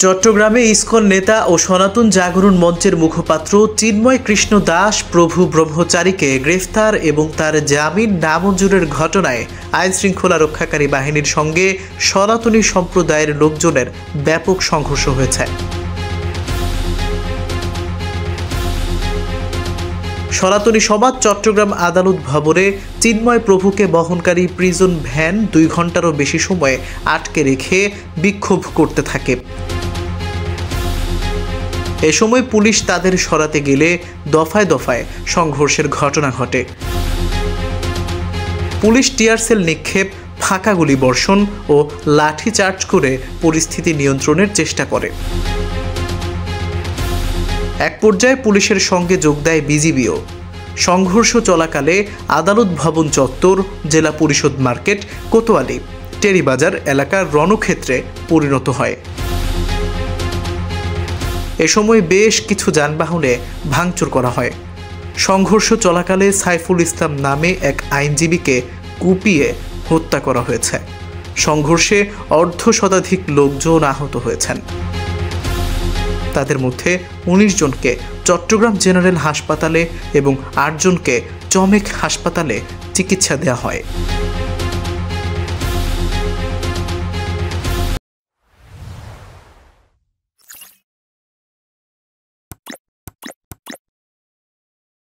চট্টগ্রামে ইসকন নেতা ও সনাতন জাগরণ মঞ্চের মুখপাত্র চিন্ময় কৃষ্ণ দাস প্রভু ব্রহ্মচারীকে গ্রেফতার এবং তার জামিন নামঞ্জুরের ঘটনায় আইনশৃঙ্খলা রক্ষাকারী বাহিনীর সঙ্গে সনাতনী সম্প্রদায়ের লোকজনের ব্যাপক সংঘর্ষ হয়েছে। সনাতনী সমাজ চট্টগ্রাম আদালত ভবনে চিন্ময় প্রভুকে বহনকারী প্রিজন ভ্যান 2 ঘন্টারও বেশি সময় আটকে রেখে বিক্ষোভ করতে থাকে। এ সময় পুলিশ তাদের সরাতে গেলে দফায় দফায় সংঘর্ষের ঘটনা ঘটে। পুলিশ টিয়ারশেল নিক্ষেপ, ফাঁকা গুলি বর্ষণ ও লাঠিচার্জ করে পরিস্থিতি নিয়ন্ত্রণের চেষ্টা করে। এক পর্যায়ে পুলিশের সঙ্গে যোগ দেয় বিজিবিও। সংঘর্ষ চলাকালে আদালত ভবন চত্বর, জেলা পরিষদ মার্কেট, কোতোয়ালি, টেরিবাজার এলাকার রণক্ষেত্রে পরিণত হয়। এ সময় বেশ কিছু যানবাহনে ভাঙচুর করা হয়। সংঘর্ষ চলাকালে সাইফুল ইসলাম নামে এক আইনজীবীকে কুপিয়ে হত্যা করা হয়েছে। সংঘর্ষে অর্ধশতাধিক লোকজন আহত হয়েছেন। তাদের মধ্যে 19 জনকে চট্টগ্রাম জেনারেল হাসপাতালে এবং 8 জনকে চমেক হাসপাতালে চিকিৎসা দেওয়া হয়।